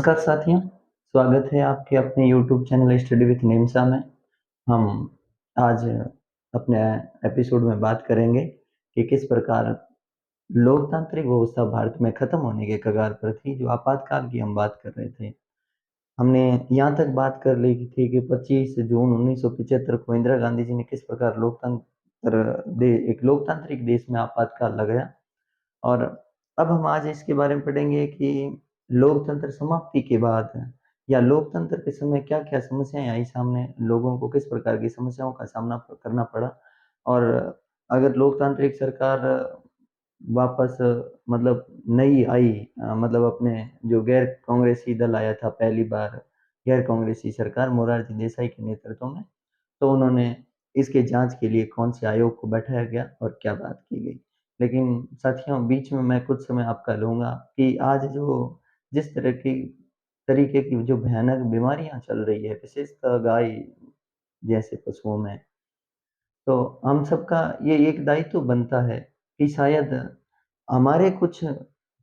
नमस्कार साथियों, स्वागत है आपके अपने यूट्यूब चैनल स्टडी विथ निमसा में। हम आज अपने एपिसोड में बात करेंगे कि किस प्रकार लोकतांत्रिक व्यवस्था भारत में खत्म होने के कगार पर थी। जो आपातकाल की हम बात कर रहे थे, हमने यहाँ तक बात कर ली थी कि 25 जून 1975 को इंदिरा गांधी जी ने किस प्रकार एक लोकतांत्रिक देश में आपातकाल लगाया। और अब हम आज इसके बारे में पढ़ेंगे कि लोकतंत्र समाप्ति के बाद या लोकतंत्र के समय क्या-क्या समस्याएँ आई सामने, लोगों को किस प्रकार की समस्याओं का सामना करना पड़ा। और अगर लोकतांत्रिक सरकार वापस मतलब नई आई, मतलब अपने जो गैर कांग्रेसी दल आया था पहली बार, गैर कांग्रेसी सरकार मोरारजी देसाई के नेतृत्व में, तो उन्होंने इसके जाँच के लिए कौन से आयोग को बैठाया गया और क्या बात की गई। लेकिन साथियों, बीच में मैं कुछ समय आपका लूँगा कि आज जो जिस तरीके की जो भयानक बीमारियाँ चल रही है, विशेषतः गाय जैसे पशुओं में, तो हम सबका ये एक दायित्व बनता है कि शायद हमारे कुछ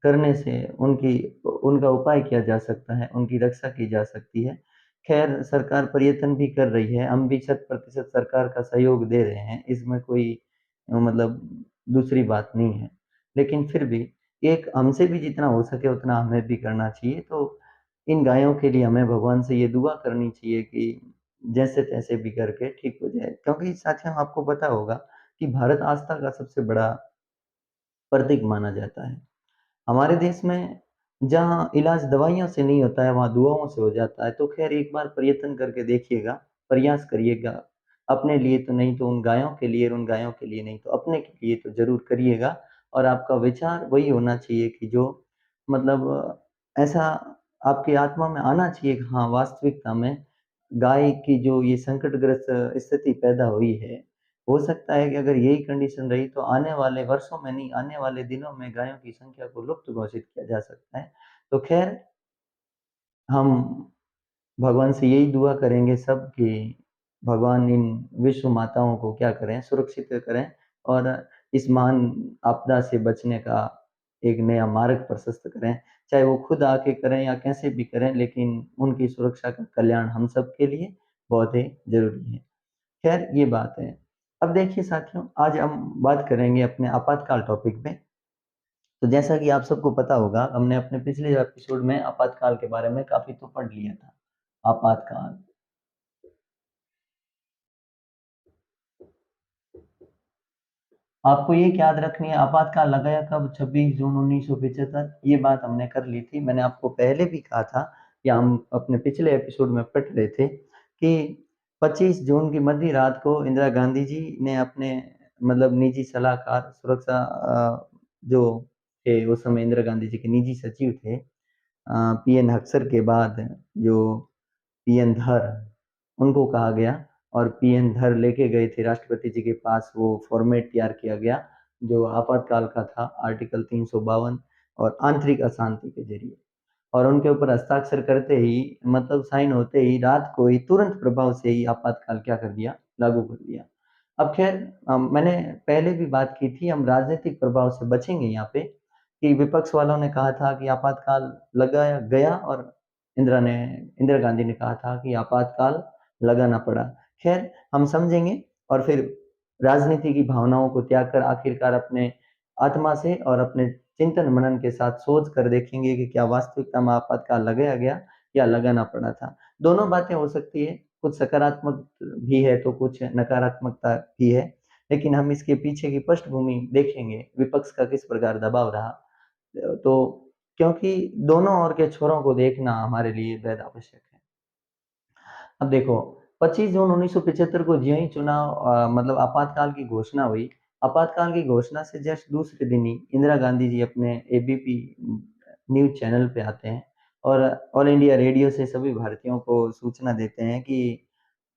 करने से उनका उपाय किया जा सकता है, उनकी रक्षा की जा सकती है। ख़ैर, सरकार प्रयत्न भी कर रही है, हम भी शत प्रतिशत सरकार का सहयोग दे रहे हैं, इसमें कोई मतलब दूसरी बात नहीं है। लेकिन फिर भी एक हमसे भी जितना हो सके उतना हमें भी करना चाहिए। तो इन गायों के लिए हमें भगवान से ये दुआ करनी चाहिए कि जैसे-तैसे भी करके ठीक हो जाए। क्योंकि साथियों, आपको पता होगा कि भारत आस्था का सबसे बड़ा प्रतीक माना जाता है। हमारे देश में जहाँ इलाज दवाइयों से नहीं होता है, वहाँ दुआओं से हो जाता है। तो ख़ैर, एक बार प्रयत्न करके देखिएगा, प्रयास करिएगा। अपने लिए तो नहीं तो उन गायों के लिए, और उन गायों के लिए नहीं तो अपने के लिए तो ज़रूर करिएगा। और आपका विचार वही होना चाहिए कि जो मतलब ऐसा आपकी आत्मा में आना चाहिए कि हाँ, वास्तविकता में गाय की जो ये संकटग्रस्त स्थिति पैदा हुई है, हो सकता है कि अगर यही कंडीशन रही तो आने वाले वर्षों में नहीं, आने वाले दिनों में गायों की संख्या को लुप्त घोषित किया जा सकता है। तो ख़ैर, हम भगवान से यही दुआ करेंगे सब कि भगवान इन विश्व माताओं को क्या करें, सुरक्षित करें और इस महान आपदा से बचने का एक नया मार्ग प्रशस्त करें। चाहे वो खुद आके करें या कैसे भी करें, लेकिन उनकी सुरक्षा का कल्याण हम सबके लिए बहुत ही ज़रूरी है। खैर, ये बात है। अब देखिए साथियों, आज हम बात करेंगे अपने आपातकाल टॉपिक पे। तो जैसा कि आप सबको पता होगा, हमने अपने पिछले एपिसोड में आपातकाल के बारे में काफ़ी तो पढ़ लिया था। आपातकाल, आपको ये याद रखनी है, आपातकाल लगाया कब? 26 जून 1975, ये बात हमने कर ली थी। मैंने आपको पहले भी कहा था या हम अपने पिछले एपिसोड में पढ़ रहे थे कि 25 जून की मध्य रात को इंदिरा गांधी जी ने अपने मतलब निजी सलाहकार सुरक्षा, जो थे उस समय इंदिरा गांधी जी के निजी सचिव थे, पीएन हक्सर के बाद जो पीएन धर, उनको कहा गया और पीएन धर लेके गए थे राष्ट्रपति जी के पास। वो फॉर्मेट तैयार किया गया जो आपातकाल का था, आर्टिकल 352 और आंतरिक अशांति के जरिए। और उनके ऊपर हस्ताक्षर करते ही, मतलब साइन होते ही, रात को ही तुरंत प्रभाव से ही आपातकाल क्या कर दिया, लागू कर दिया। अब खैर, मैंने पहले भी बात की थी, हम राजनीतिक प्रभाव से बचेंगे यहाँ पे कि विपक्ष वालों ने कहा था कि आपातकाल लगाया गया और इंदिरा गांधी ने कहा था कि आपातकाल लगाना पड़ा। खैर, हम समझेंगे और फिर राजनीति की भावनाओं को त्याग कर आखिरकार अपने आत्मा से और अपने चिंतन मनन के साथ सोच कर देखेंगे कि क्या वास्तविकता में आपातकाल लगाया गया या लगाना पड़ा था। दोनों बातें हो सकती है, कुछ सकारात्मक भी है तो कुछ नकारात्मकता भी है, लेकिन हम इसके पीछे की पृष्ठभूमि देखेंगे, विपक्ष का किस प्रकार दबाव रहा। तो क्योंकि दोनों ओर के छोरों को देखना हमारे लिए बेहद आवश्यक है। अब देखो, 25 जून 1975 को ज्यों ही चुनाव मतलब आपातकाल की घोषणा हुई, आपातकाल की घोषणा से जस्ट दूसरे दिन ही इंदिरा गांधी जी अपने एबीपी न्यूज़ चैनल पे आते हैं और ऑल इंडिया रेडियो से सभी भारतीयों को सूचना देते हैं कि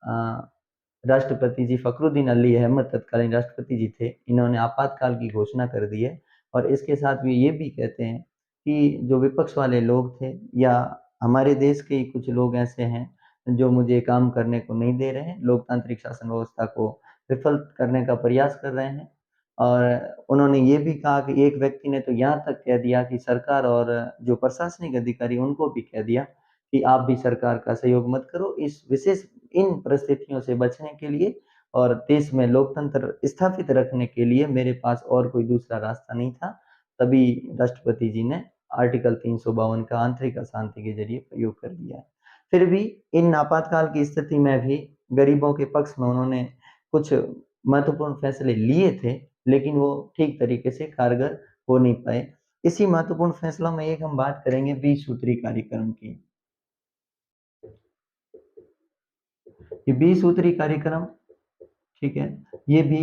अ, राष्ट्रपति जी फ़खरुद्दीन अली अहमद तत्कालीन राष्ट्रपति जी थे, इन्होंने आपातकाल की घोषणा कर दी है। और इसके साथ वे ये भी कहते हैं कि जो विपक्ष वाले लोग थे या हमारे देश के ही कुछ लोग ऐसे हैं, जो मुझे काम करने को नहीं दे रहे हैं, लोकतांत्रिक शासन व्यवस्था को विफल करने का प्रयास कर रहे हैं। और उन्होंने ये भी कहा कि एक व्यक्ति ने तो यहाँ तक कह दिया कि सरकार और जो प्रशासनिक अधिकारी उनको भी कह दिया कि आप भी सरकार का सहयोग मत करो इस विशेष इन परिस्थितियों से बचने के लिए और देश में लोकतंत्र स्थापित रखने के लिए मेरे पास और कोई दूसरा रास्ता नहीं था। तभी राष्ट्रपति जी ने आर्टिकल 352 का आंतरिक अशांति के जरिए प्रयोग कर दिया है। फिर भी इन आपातकाल की स्थिति में भी गरीबों के पक्ष में उन्होंने कुछ महत्वपूर्ण फैसले लिए थे, लेकिन वो ठीक तरीके से कारगर हो नहीं पाए। इसी महत्वपूर्ण फैसलों में एक हम बात करेंगे 20 सूत्री कार्यक्रम की। ये 20 सूत्री कार्यक्रम, ठीक है, ये भी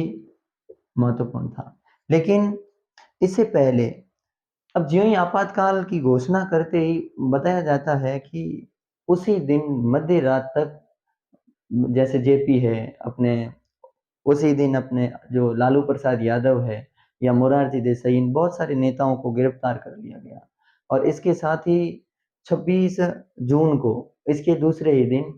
महत्वपूर्ण था। लेकिन इससे पहले अब ज्यों ही आपातकाल की घोषणा करते ही बताया जाता है कि उसी दिन मध्य रात तक जैसे जेपी है अपने उसी दिन अपने जो लालू प्रसाद यादव है या मोरारजी देसाई इन बहुत सारे नेताओं को गिरफ्तार कर लिया गया और इसके साथ ही 26 जून को इसके दूसरे ही दिन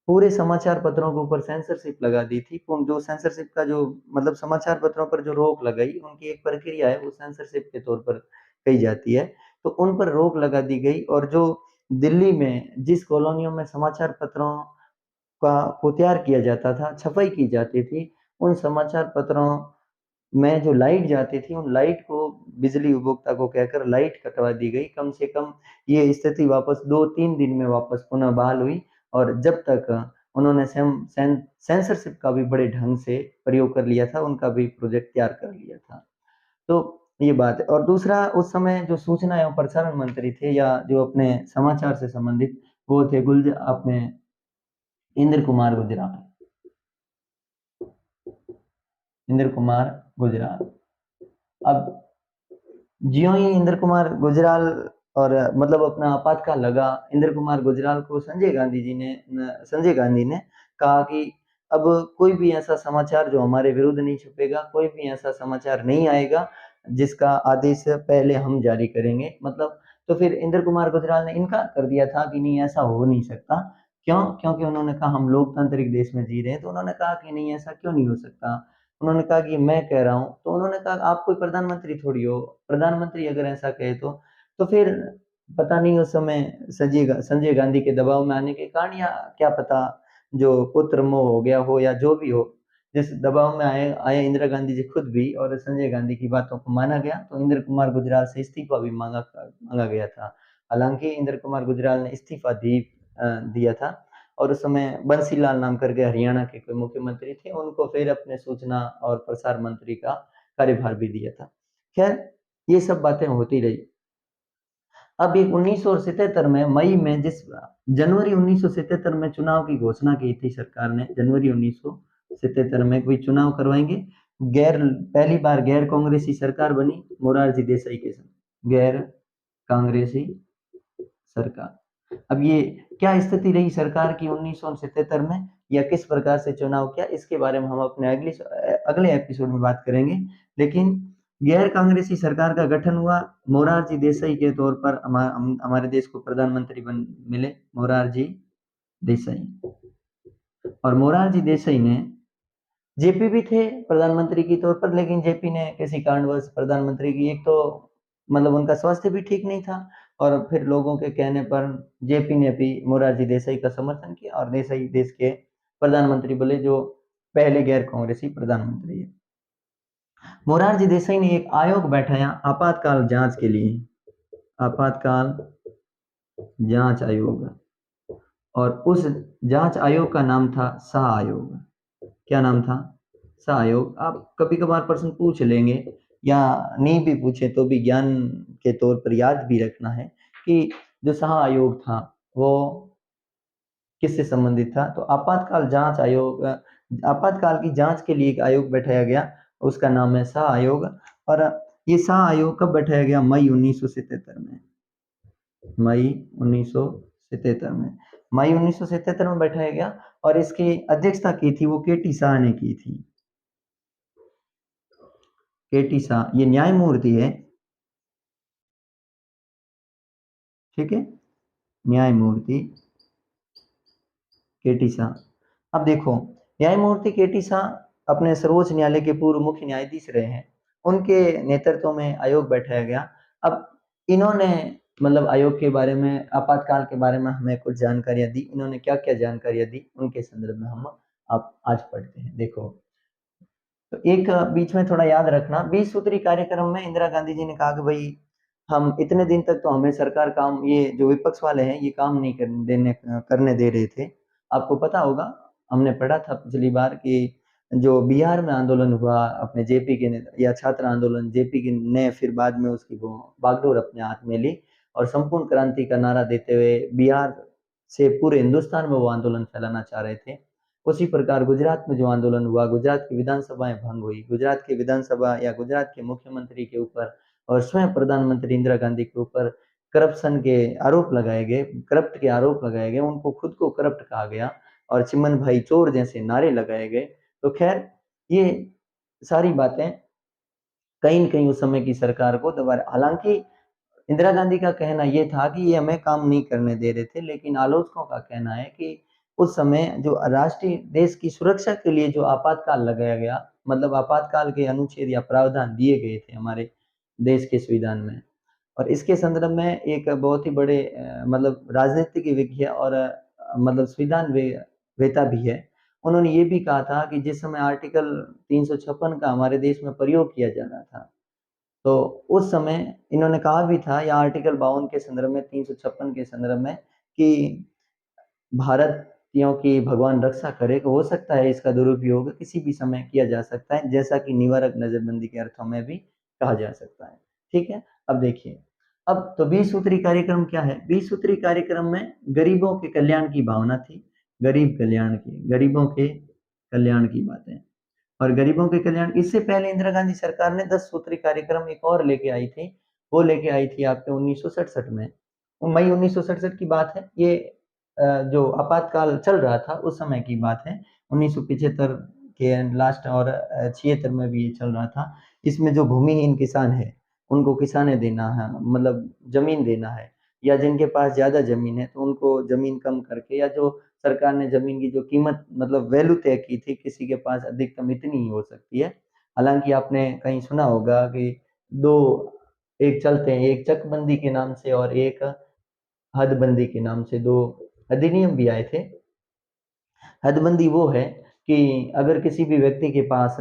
पूरे समाचार पत्रों के ऊपर सेंसरशिप लगा दी थी। जो सेंसरशिप का जो मतलब समाचार पत्रों पर जो रोक लगाई उनकी एक प्रक्रिया है वो सेंसरशिप के तौर पर कही जाती है। तो उन पर रोक लगा दी गई और जो दिल्ली में जिस कॉलोनियों में समाचार पत्रों का को तैयार किया जाता था, छपाई की जाती थी, उन समाचार पत्रों में जो लाइट जाती थी, उन लाइट को बिजली उपभोक्ता को कहकर लाइट कटवा दी गई। कम से कम ये स्थिति वापस 2-3 दिन में वापस पुनः बहाल हुई और जब तक उन्होंने सेंसरशिप का भी बड़े ढंग से प्रयोग कर लिया था, उनका भी प्रोजेक्ट तैयार कर लिया था। तो ये बात है और दूसरा उस समय जो सूचना एवं प्रसारण मंत्री थे या जो अपने समाचार से संबंधित वो थे अपने इंद्र कुमार गुजराल। इंद्र कुमार गुजराल। अब ज्यों ही इंद्र कुमार गुजराल और मतलब अपना आपातकाल लगा, इंद्र कुमार गुजराल को संजय गांधी ने कहा कि अब कोई भी ऐसा समाचार जो हमारे विरुद्ध नहीं छपेगा, कोई भी ऐसा समाचार नहीं आएगा जिसका आदेश पहले हम जारी करेंगे। मतलब तो फिर इंद्र कुमार गुजराल ने इनकार कर दिया था कि नहीं ऐसा हो नहीं सकता। क्यों? क्योंकि उन्होंने कहा हम लोकतांत्रिक देश में जी रहे हैं, तो उन्होंने कहा कि नहीं ऐसा क्यों नहीं हो सकता। उन्होंने कहा कि मैं कह रहा हूँ, तो उन्होंने कहा आप कोई प्रधानमंत्री थोड़ी हो, प्रधानमंत्री अगर ऐसा कहे तो फिर पता नहीं उस समय संजय गांधी के दबाव में आने के कारण या क्या पता जो पुत्र मोह हो गया हो या जो भी हो, जिस दबाव में आए इंदिरा गांधी जी खुद भी और संजय गांधी की बातों को माना गया तो इंद्र कुमार गुजराल से इस्तीफा भी मांगा गया था। हालांकि इंद्र कुमार गुजराल ने इस्तीफा दिया था और उस समय बंसीलाल नाम करके हरियाणा के कोई मुख्यमंत्री थे, उनको फिर अपने सूचना और प्रसार मंत्री का कार्यभार भी दिया था। खैर ये सब बातें होती रही। अब एक 1977 में मई में जनवरी 1977 में चुनाव की घोषणा की थी सरकार ने, जनवरी 1977 में कोई चुनाव करवाएंगे। पहली बार गैर कांग्रेसी सरकार बनी मोरारजी देसाई के समय, गैर कांग्रेसी सरकार। अब ये क्या स्थिति रही सरकार की 1977 में या किस प्रकार से चुनाव किया, इसके बारे में हम अपने अगले एपिसोड में बात करेंगे। लेकिन गैर कांग्रेसी सरकार का गठन हुआ, मोरारजी देसाई के तौर पर हमारे देश को प्रधानमंत्री मिले मोरारजी देसाई। और मोरारजी देसाई ने जेपी भी थे प्रधानमंत्री के तौर पर, लेकिन जेपी ने किसी कारणवश प्रधानमंत्री की एक तो मतलब उनका स्वास्थ्य भी ठीक नहीं था और फिर लोगों के कहने पर जेपी ने भी मोरारजी देसाई का समर्थन किया और देसाई देश के प्रधानमंत्री बोले जो पहले गैर कांग्रेसी प्रधानमंत्री है। मोरारजी देसाई ने एक आयोग बैठाया आपातकाल जांच के लिए, आपातकाल जांच आयोग, और उस जांच आयोग का नाम था शाह आयोग। क्या नाम था? शाह आयोग। आप कभी कभार प्रश्न पूछ लेंगे या नहीं भी पूछे तो भी ज्ञान के तौर पर याद भी रखना है कि जो शाह आयोग था वो किससे संबंधित था। तो आपातकाल जांच आयोग, आपातकाल की जांच के लिए एक आयोग बैठाया गया, उसका नाम है शाह आयोग। और ये शाह आयोग कब बैठाया गया? मई 1977 में, मई 1977 में, मई 1977 में बैठाया गया और इसकी अध्यक्षता की थी वो केटी शाह ने की थी। केटी शाह ये न्यायमूर्ति है, ठीक है, न्यायमूर्ति केटी शाह। अब देखो न्यायमूर्ति केटी शाह अपने सर्वोच्च न्यायालय के पूर्व मुख्य न्यायाधीश रहे हैं, उनके नेतृत्व में आयोग बैठाया गया। अब इन्होंने मतलब आयोग के बारे में, आपातकाल के बारे में हमें कुछ जानकारियाँ दी। इन्होंने क्या-क्या जानकारियाँ दी, उनके संदर्भ में हम अब आज पढ़ते हैं। देखो, तो एक बीच में थोड़ा याद रखना, 20 सूत्री कार्यक्रम में इंदिरा गांधी जी ने कहा कि भई हम इतने दिन तक तो हमें सरकार काम, ये जो विपक्ष वाले हैं ये काम नहीं करने दे रहे थे। आपको पता होगा, हमने पढ़ा था पिछली बार कि जो बिहार में आंदोलन हुआ अपने जेपी के ने या छात्र आंदोलन, जेपी के ने फिर बाद में उसकी वो बागडोर अपने हाथ में ली और संपूर्ण क्रांति का नारा देते हुए बिहार से पूरे हिंदुस्तान में वो आंदोलन फैलाना चाह रहे थे। उसी प्रकार गुजरात में जो आंदोलन हुआ, गुजरात की विधानसभाएं भंग हुई, गुजरात की विधानसभा या गुजरात के मुख्यमंत्री के ऊपर और स्वयं प्रधानमंत्री इंदिरा गांधी के ऊपर करप्शन के आरोप लगाए गए, करप्ट के आरोप लगाए गए, उनको खुद को करप्ट कहा गया और चिमन भाई चोर जैसे नारे लगाए गए। तो खैर, ये सारी बातें कहीं न कहीं उस समय की सरकार को दबा, हालांकि इंदिरा गांधी का कहना ये था कि ये हमें काम नहीं करने दे रहे थे, लेकिन आलोचकों का कहना है कि उस समय जो राष्ट्रीय देश की सुरक्षा के लिए जो आपातकाल लगाया गया, मतलब आपातकाल के अनुच्छेद या प्रावधान दिए गए थे हमारे देश के संविधान में, और इसके संदर्भ में एक बहुत ही बड़े मतलब राजनीतिक विज्ञ और मतलब संविधान वेता भी है। उन्होंने ये भी कहा था कि जिस समय आर्टिकल 356 का हमारे देश में प्रयोग किया जा रहा था, तो उस समय इन्होंने कहा भी था, या आर्टिकल 52 के संदर्भ में, 356 के संदर्भ में, कि भारतीयों की भगवान रक्षा करे, कि हो सकता है इसका दुरुपयोग किसी भी समय किया जा सकता है, जैसा कि निवारक नजरबंदी के अर्थों में भी कहा जा सकता है। ठीक है, अब देखिए, अब तो 20 सूत्री कार्यक्रम क्या है? 20 सूत्री कार्यक्रम में गरीबों के कल्याण की भावना थी, गरीब कल्याण की, गरीबों के कल्याण की बातें। और गरीबों के कल्याण, इससे पहले इंदिरा गांधी सरकार ने 10 सूत्री कार्यक्रम एक और लेके आई थी। वो लेके आई थी आपके 1967 में, मई 1967 की बात है ये। जो आपातकाल चल रहा था उस समय की बात है, 1975 के लास्ट और 76 में भी ये चल रहा था। इसमें जो भूमिहीन किसान है उनको किसाने देना है, मतलब जमीन देना है, या जिनके पास ज्यादा जमीन है तो उनको जमीन कम करके, या जो सरकार ने जमीन की जो कीमत मतलब वैल्यू तय की थी, किसी के पास अधिकतम इतनी ही हो सकती है। हालांकि आपने कहीं सुना होगा कि दो एक चलते हैं, एक चकबंदी के नाम से और एक हदबंदी के नाम से, दो अधिनियम भी आए थे। हदबंदी वो है कि अगर किसी भी व्यक्ति के पास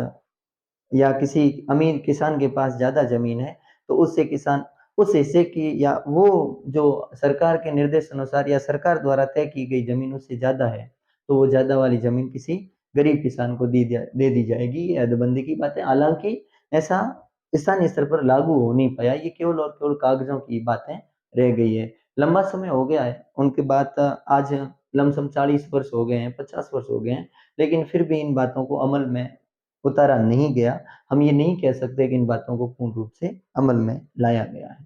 या किसी अमीर किसान के पास ज्यादा जमीन है, तो उससे किसान उस हिस्से की, या वो जो सरकार के निर्देश अनुसार या सरकार द्वारा तय की गई जमीन उससे ज्यादा है, तो वो ज्यादा वाली जमीन किसी गरीब किसान को दे दी जाएगी। ये हदबंदी की बात है। हालांकि ऐसा स्थानीय स्तर पर लागू हो नहीं पाया, ये केवल और केवल कागजों की बातें रह गई है। लंबा समय हो गया है उनके बाद, आज लमसम 40 वर्ष हो गए हैं, 50 वर्ष हो गए हैं, लेकिन फिर भी इन बातों को अमल में उतारा नहीं गया। हम ये नहीं कह सकते कि इन बातों को पूर्ण रूप से अमल में लाया गया है।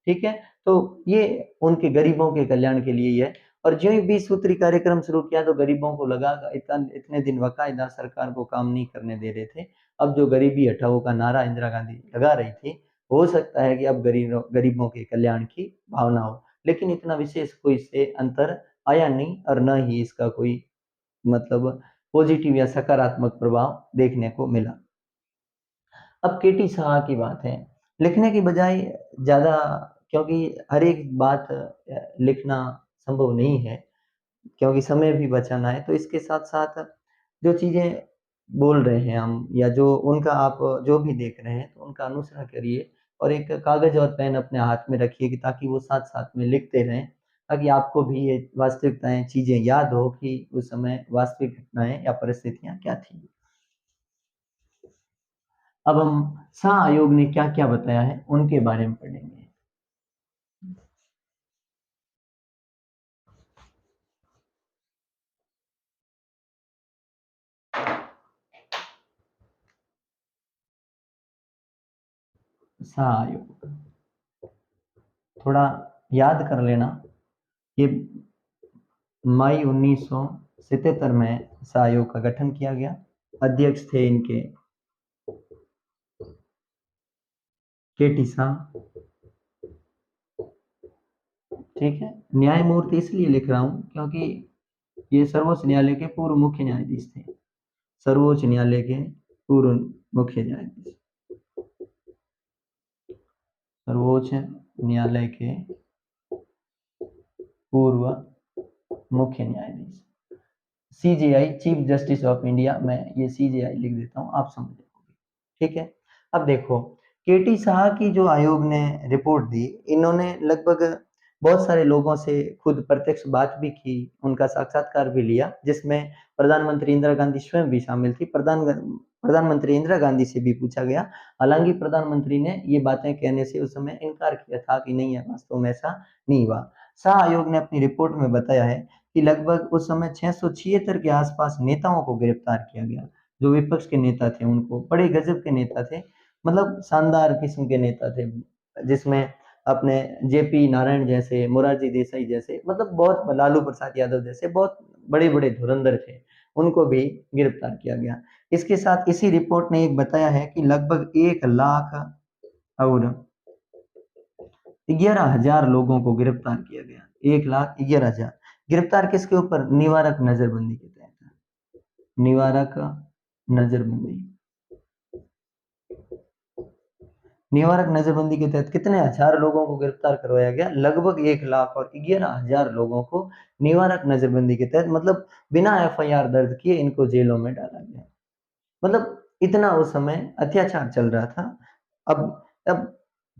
ठीक है, तो ये उनके गरीबों के कल्याण के लिए ही है। और जो ही 20 सूत्री कार्यक्रम शुरू किया तो गरीबों को लगा, इतने दिन बाकायदा सरकार को काम नहीं करने दे रहे थे, अब जो गरीबी हटाओ का नारा इंदिरा गांधी लगा रही थी, हो सकता है कि अब गरीबों के कल्याण की भावना हो, लेकिन इतना विशेष कोई इससे अंतर आया नहीं, और न ही इसका कोई मतलब पॉजिटिव या सकारात्मक प्रभाव देखने को मिला। अब केटी शाह की बात है, लिखने की बजाय ज़्यादा, क्योंकि हर एक बात लिखना संभव नहीं है, क्योंकि समय भी बचाना है, तो इसके साथ-साथ जो चीज़ें बोल रहे हैं हम, या जो उनका आप जो भी देख रहे हैं, तो उनका अनुसरण करिए और एक कागज़ और पेन अपने हाथ में रखिए, कि ताकि वो साथ-साथ में लिखते रहें, ताकि आपको भी ये वास्तविकताएँ, चीज़ें याद हो कि उस समय वास्तविक घटनाएँ या परिस्थितियाँ क्या थी। अब हम शाह आयोग ने क्या-क्या बताया है, उनके बारे में पढ़ेंगे। शाह आयोग थोड़ा याद कर लेना, ये मई 1977 में शाह आयोग का गठन किया गया। अध्यक्ष थे इनके केटी शाह। ठीक है, न्यायमूर्ति इसलिए लिख रहा हूँ क्योंकि ये सर्वोच्च न्यायालय के पूर्व मुख्य न्यायाधीश थे, सर्वोच्च न्यायालय के पूर्व मुख्य न्यायाधीश, सर्वोच्च न्यायालय के पूर्व मुख्य न्यायाधीश, CJI, chief justice of India. मैं ये सीजेआई लिख देता हूँ, आप समझ जाओगे, ठीक है। अब देखो, केटी शाह की जो आयोग ने रिपोर्ट दी, इन्होंने लगभग बहुत सारे लोगों से खुद प्रत्यक्ष बात भी की, उनका साक्षात्कार भी लिया, जिसमें प्रधानमंत्री इंदिरा गांधी स्वयं भी शामिल थी। प्रधानमंत्री इंदिरा गांधी से भी पूछा गया, हालांकि प्रधानमंत्री ने ये बातें कहने से उस समय इनकार किया था कि नहीं है, वास्तव में ऐसा नहीं हुआ। शाह आयोग ने अपनी रिपोर्ट में बताया है कि लगभग उस समय 676 के आसपास नेताओं को गिरफ्तार किया गया, जो विपक्ष के नेता थे, उनको बड़े गजब के नेता थे, मतलब शानदार किस्म के नेता थे, जिसमें अपने जेपी नारायण जैसे, मोरारजी देसाई जैसे, मतलब बहुत, लालू प्रसाद यादव जैसे बहुत बड़े बड़े धुरंधर थे, उनको भी गिरफ्तार किया गया। इसके साथ इसी रिपोर्ट ने एक बताया है कि लगभग 1 लाख और 11,000 लोगों को गिरफ्तार किया गया। 1,11,000 गिरफ्तार किसके ऊपर? निवारक नजरबंदी के तहत। निवारक नजरबंदी, निवारक नजरबंदी के तहत कितने हजार लोगों को गिरफ्तार करवाया गया? लगभग 1,11,000 लोगों को निवारक नजरबंदी के तहत, मतलब बिना एफआईआर दर्ज किए इनको जेलों में डाला गया। मतलब इतना उस समय अत्याचार चल रहा था। अब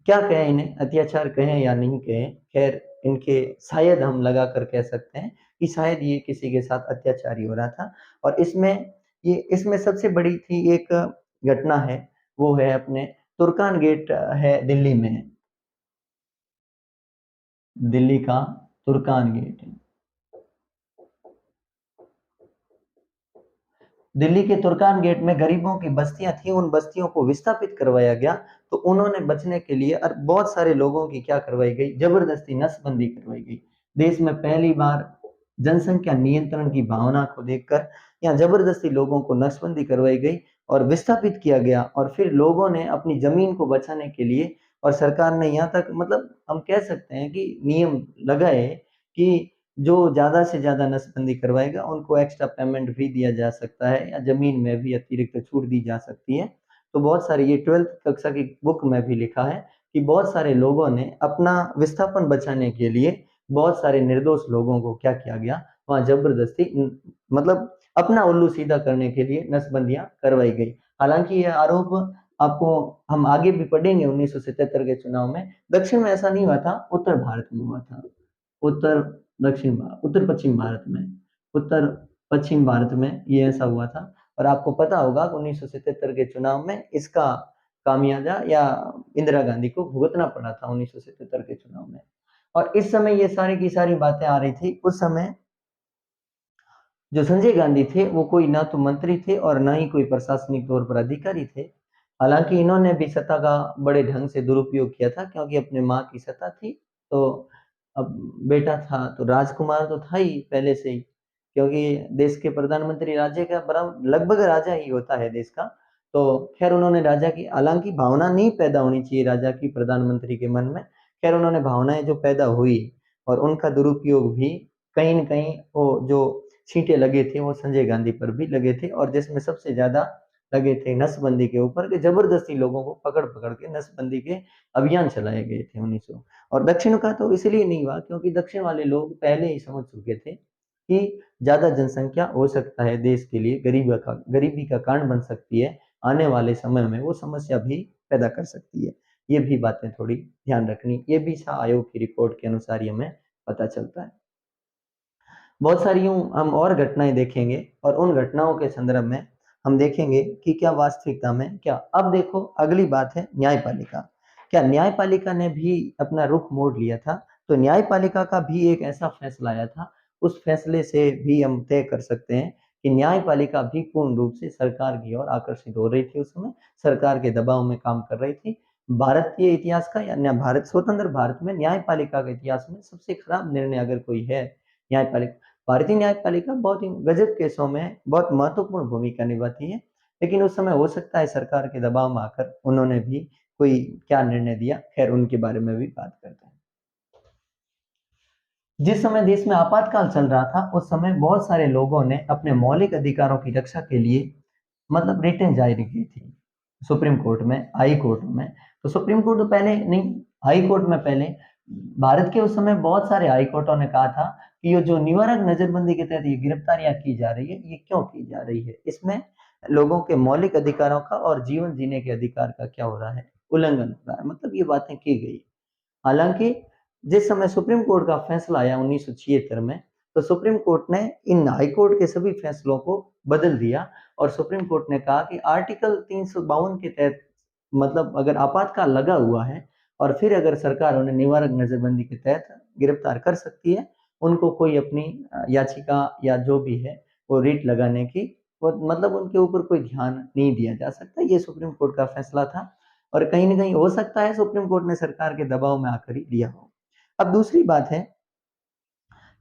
क्या कहें इन्हें, अत्याचार कहें या नहीं कहें, खैर इनके शायद हम लगा कर कह सकते हैं कि शायद ये किसी के साथ अत्याचार ही हो रहा था। और इसमें सबसे बड़ी थी एक घटना है, वो है अपने तुर्कान गेट है दिल्ली में, दिल्ली का तुर्कान गेट है। दिल्ली के तुर्कान गेट में गरीबों की बस्तियां थी, उन बस्तियों को विस्थापित करवाया गया, तो उन्होंने बचने के लिए और बहुत सारे लोगों की क्या करवाई गई? जबरदस्ती नसबंदी करवाई गई। देश में पहली बार जनसंख्या नियंत्रण की भावना को देखकर यहाँ जबरदस्ती लोगों को नसबंदी करवाई गई और विस्थापित किया गया। और फिर लोगों ने अपनी जमीन को बचाने के लिए, और सरकार ने यहाँ तक, मतलब हम कह सकते हैं कि नियम लगाए कि जो ज्यादा से ज्यादा नसबंदी करवाएगा उनको एक्स्ट्रा पेमेंट भी दिया जा सकता है, या जमीन में भी अतिरिक्त छूट दी जा सकती है। तो बहुत सारे, ये 12th कक्षा की बुक में भी लिखा है कि बहुत सारे लोगों ने अपना विस्थापन बचाने के लिए, बहुत सारे निर्दोष लोगों को क्या किया गया, वहां जबरदस्ती मतलब अपना उल्लू सीधा करने के लिए नसबंदियां करवाई गई। हालांकि यह आरोप आपको हम आगे भी पढ़ेंगे, 1977 के चुनाव में दक्षिण में ऐसा नहीं हुआ था, उत्तर भारत में हुआ था। उत्तर उत्तर पश्चिम भारत में, उत्तर पश्चिम भारत में ये ऐसा हुआ था। और आपको पता होगा 1977 के चुनाव में इसका खामियाजा या इंदिरा गांधी को भुगतना पड़ा था 1977 के चुनाव में। और इस समय ये सारी की सारी बातें आ रही थी, उस समय जो संजय गांधी थे वो कोई ना तो मंत्री थे और ना ही कोई प्रशासनिक तौर पर अधिकारी थे। हालांकि इन्होंने भी सत्ता का बड़े ढंग से दुरुपयोग किया था, क्योंकि अपने माँ की सत्ता थी, तो अब बेटा था तो राजकुमार तो था ही पहले से ही, क्योंकि देश के प्रधानमंत्री राज्य का बराबर लगभग राजा ही होता है देश का। तो खैर उन्होंने राजा की, हालांकि भावना नहीं पैदा होनी चाहिए राजा की प्रधानमंत्री के मन में, खैर उन्होंने भावनाएं जो पैदा हुई, और उनका दुरुपयोग भी कहीं न कहीं, वो जो छींटे लगे थे वो संजय गांधी पर भी लगे थे, और जिसमें सबसे ज्यादा लगे थे नसबंदी के ऊपर, कि जबरदस्ती लोगों को पकड़ पकड़ के नसबंदी के अभियान चलाए गए थे 1900। और दक्षिण का तो इसलिए नहीं हुआ क्योंकि दक्षिण वाले लोग पहले ही समझ चुके थे कि ज्यादा जनसंख्या हो सकता है देश के लिए गरीबी का कारण बन सकती है, आने वाले समय में वो समस्या भी पैदा कर सकती है। ये भी बातें थोड़ी ध्यान रखनी, ये भी शाह आयोग की रिपोर्ट के अनुसार ही हमें पता चलता है। बहुत सारी यूं हम और घटनाएं देखेंगे, और उन घटनाओं के संदर्भ में हम देखेंगे कि क्या वास्तविकता में क्या। अब देखो, अगली बात है न्यायपालिका। क्या न्यायपालिका ने भी अपना रुख मोड़ लिया था? तो न्यायपालिका का भी एक ऐसा फैसला आया था, उस फैसले से भी हम तय कर सकते हैं कि न्यायपालिका भी पूर्ण रूप से सरकार की ओर आकर्षित हो रही थी, उस समय सरकार के दबाव में काम कर रही थी। भारतीय इतिहास का, या भारत स्वतंत्र भारत में न्यायपालिका के इतिहास में सबसे खराब निर्णय अगर कोई है, न्यायपालिका, भारतीय न्यायपालिका बहुत ही गजब केसों में बहुत महत्वपूर्ण भूमिका निभाती है। लेकिन उस समय हो सकता है सरकार के दबाव में आकर उन्होंने भी कोई क्या निर्णय दिया, खैर उनके बारे में भी बात करते हैं। जिस समय देश में आपातकाल चल रहा था, उस समय बहुत सारे लोगों ने अपने मौलिक अधिकारों की रक्षा के लिए मतलब रिटें जारी की थी सुप्रीम कोर्ट में, हाई कोर्ट में। तो सुप्रीम कोर्ट तो पहले नहीं, हाई कोर्ट में पहले भारत के उस समय बहुत सारे हाई कोर्टों ने कहा था कि ये जो निवारक नजरबंदी के तहत ये गिरफ्तारियां की जा रही है, ये क्यों की जा रही है, इसमें लोगों के मौलिक अधिकारों का और जीवन जीने के अधिकार का क्या हो रहा है, उल्लंघन हो रहा है, मतलब ये बातें की गई। हालांकि जिस समय सुप्रीम कोर्ट का फैसला आया 1976 में, तो सुप्रीम कोर्ट ने इन हाई कोर्ट के सभी फैसलों को बदल दिया और सुप्रीम कोर्ट ने कहा कि आर्टिकल 352 के तहत, मतलब अगर आपातकाल लगा हुआ है और फिर अगर सरकार उन्हें निवारक नजरबंदी के तहत गिरफ्तार कर सकती है, उनको कोई अपनी याचिका या जो भी है वो रिट लगाने की, मतलब उनके ऊपर कोई ध्यान नहीं दिया जा सकता। ये सुप्रीम कोर्ट का फैसला था और कहीं ना कहीं हो सकता है सुप्रीम कोर्ट ने सरकार के दबाव में आकर ही लिया हो। अब दूसरी बात है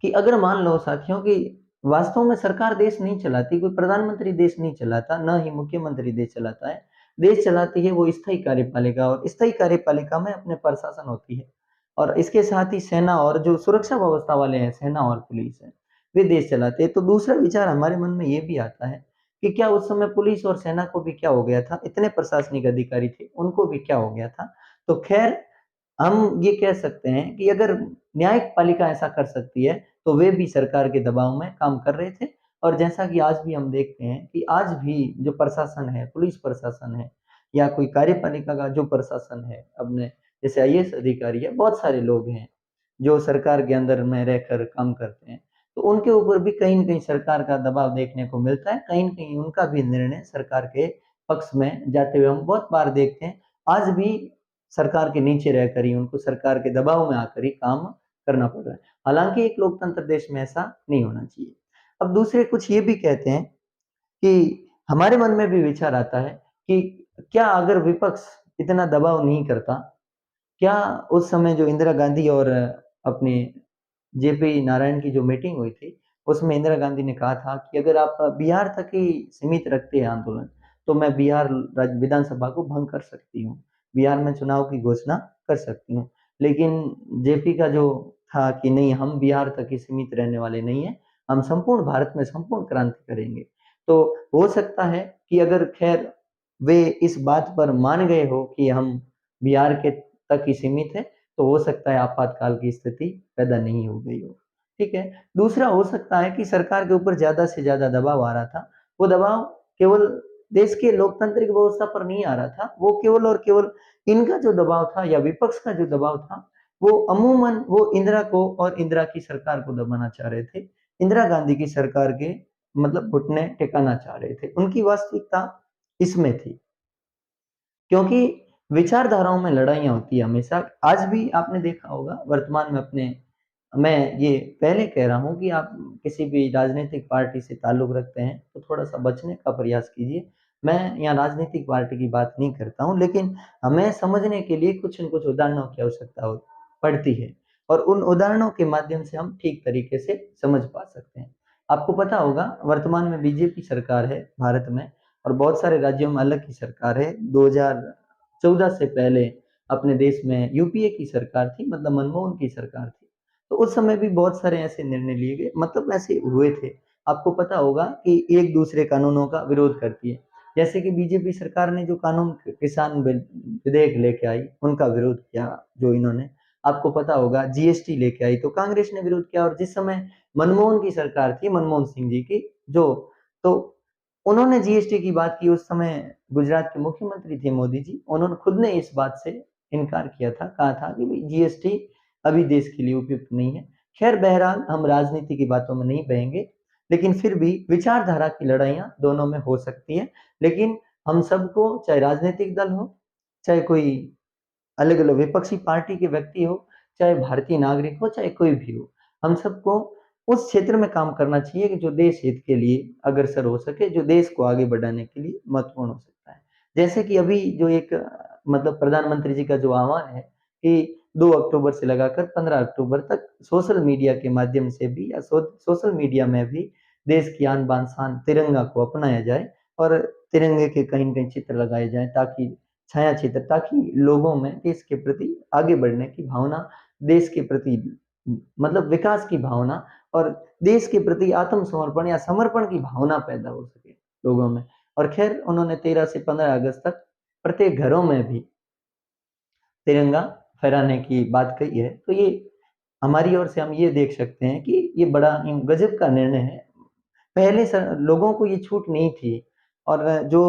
कि अगर मान लो साथियों कि वास्तव में सरकार देश नहीं चलाती, कोई प्रधानमंत्री देश नहीं चलाता, न ही मुख्यमंत्री देश चलाता है, देश चलाती है वो स्थायी कार्यपालिका, और स्थायी कार्यपालिका में अपने प्रशासन होती है और इसके साथ ही सेना और जो सुरक्षा व्यवस्था वाले हैं, सेना और पुलिस है, वे देश चलाते हैं। तो दूसरा विचार हमारे मन में ये भी आता है कि क्या उस समय पुलिस और सेना को भी क्या हो गया था, इतने प्रशासनिक अधिकारी थे, उनको भी क्या हो गया था। तो खैर, हम ये कह सकते हैं कि अगर न्यायिक पालिका ऐसा कर सकती है, तो वे भी सरकार के दबाव में काम कर रहे थे। और जैसा कि आज भी हम देखते हैं कि आज भी जो प्रशासन है, पुलिस प्रशासन है या कोई कार्यपालिका का जो प्रशासन है, अपने जैसे आईएएस अधिकारी है, बहुत सारे लोग हैं जो सरकार के अंदर में रहकर काम करते हैं। तो उनके ऊपर भी कहीं न कहीं सरकार का दबाव देखने को मिलता है, कहीं न कहीं उनका भी निर्णय सरकार के पक्ष में जाते हुए हम बहुत बार देखते हैं। आज भी सरकार के नीचे रहकर ही, उनको सरकार के दबाव में आकर ही काम करना पड़ रहा है। हालाँकि एक लोकतंत्र देश में ऐसा नहीं होना चाहिए। अब दूसरे कुछ ये भी कहते हैं कि हमारे मन में भी विचार आता है कि क्या अगर विपक्ष इतना दबाव नहीं करता, क्या उस समय जो इंदिरा गांधी और अपने जेपी नारायण की जो मीटिंग हुई थी, उसमें इंदिरा गांधी ने कहा था कि अगर आप बिहार तक ही सीमित रखते हैं आंदोलन, तो मैं बिहार राज्य विधानसभा को भंग कर सकती हूँ, बिहार में चुनाव की घोषणा कर सकती हूँ। लेकिन जेपी का जो था कि नहीं, हम बिहार तक ही सीमित रहने वाले नहीं हैं, हम संपूर्ण भारत में संपूर्ण क्रांति करेंगे। तो हो सकता है कि अगर खैर वे इस बात पर मान गए हो कि हम बिहार के तक ही सीमित है, तो हो सकता है आपातकाल की स्थिति पैदा नहीं हो गई हो। ठीक है? दूसरा हो सकता है कि सरकार के ऊपर ज़्यादा से ज़्यादा दबाव आ रहा था। वो दबाव केवल देश के लोकतांत्रिक व्यवस्था पर नहीं आ रहा था, वो केवल और केवल इनका जो दबाव था या विपक्ष का जो दबाव था, वो अमूमन वो इंदिरा को और इंदिरा की सरकार को दबाना चाह रहे थे। इंदिरा गांधी की सरकार के मतलब घुटने टिकाना चाह रहे थे। उनकी वास्तविकता इसमें थी। क्योंकि विचारधाराओं में लड़ाइयाँ होती है हमेशा। आज भी आपने देखा होगा वर्तमान में अपने, मैं ये पहले कह रहा हूँ कि आप किसी भी राजनीतिक पार्टी से ताल्लुक़ रखते हैं, तो थोड़ा-सा बचने का प्रयास कीजिए। मैं यहाँ राजनीतिक पार्टी की बात नहीं करता हूँ, लेकिन हमें समझने के लिए कुछ न कुछ उदाहरणों की आवश्यकता हो पड़ती है और उन उदाहरणों के माध्यम से हम ठीक तरीके से समझ पा सकते हैं। आपको पता होगा वर्तमान में बीजेपी सरकार है भारत में और बहुत सारे राज्यों में अलग की सरकार है। 2014 से पहले अपने देश में यूपीए की सरकार थी, मतलब मनमोहन की सरकार थी। तो उस समय भी बहुत सारे ऐसे निर्णय लिए गए, मतलब ऐसे हुए थे। आपको पता होगा कि एक दूसरे कानूनों का विरोध करती है। जैसे कि बीजेपी सरकार ने जो कानून किसान बिल विधेयक लेके आई, उनका विरोध किया जो इन्होंने। आपको पता होगा जीएसटी लेके आई तो कांग्रेस ने विरोध किया और जिस समय मनमोहन की सरकार थी, मनमोहन सिंह जी की जो, तो उन्होंने जीएसटी की बात की। उस समय गुजरात के मुख्यमंत्री थे मोदी जी, उन्होंने खुद ने इस बात से इनकार किया था, कहा था कि भई जीएसटी अभी देश के लिए उपयुक्त नहीं है। खैर बहरहाल हम राजनीति की बातों में नहीं बहेंगे, लेकिन फिर भी विचारधारा की लड़ाइयाँ दोनों में हो सकती हैं। लेकिन हम सबको, चाहे राजनीतिक दल हो, चाहे कोई अलग-अलग विपक्षी पार्टी के व्यक्ति हो, चाहे भारतीय नागरिक हो, चाहे कोई भी हो, हम सबको उस क्षेत्र में काम करना चाहिए कि जो देश हित के लिए अग्रसर हो सके, जो देश को आगे बढ़ाने के लिए महत्वपूर्ण हो सकता है। जैसे कि अभी जो एक मतलब प्रधानमंत्री जी का जो आह्वान है कि 2 अक्टूबर से लगाकर 15 अक्टूबर तक सोशल मीडिया के माध्यम से भी या सोशल मीडिया में भी देश की आन बान शान तिरंगा को अपनाया जाए और तिरंगे के कहीं न कहीं चित्र लगाए जाएँ, ताकि छाया चित्र, ताकि लोगों में देश के प्रति आगे बढ़ने की भावना, देश के प्रति मतलब विकास की भावना और देश के प्रति आत्मसमर्पण या समर्पण की भावना पैदा हो सके लोगों में। और खैर उन्होंने 13 से 15 अगस्त तक प्रत्येक घरों में भी तिरंगा फहराने की बात कही है। तो ये हमारी ओर से हम ये देख सकते हैं कि ये बड़ा गजब का निर्णय है। पहले लोगों को ये छूट नहीं थी, और जो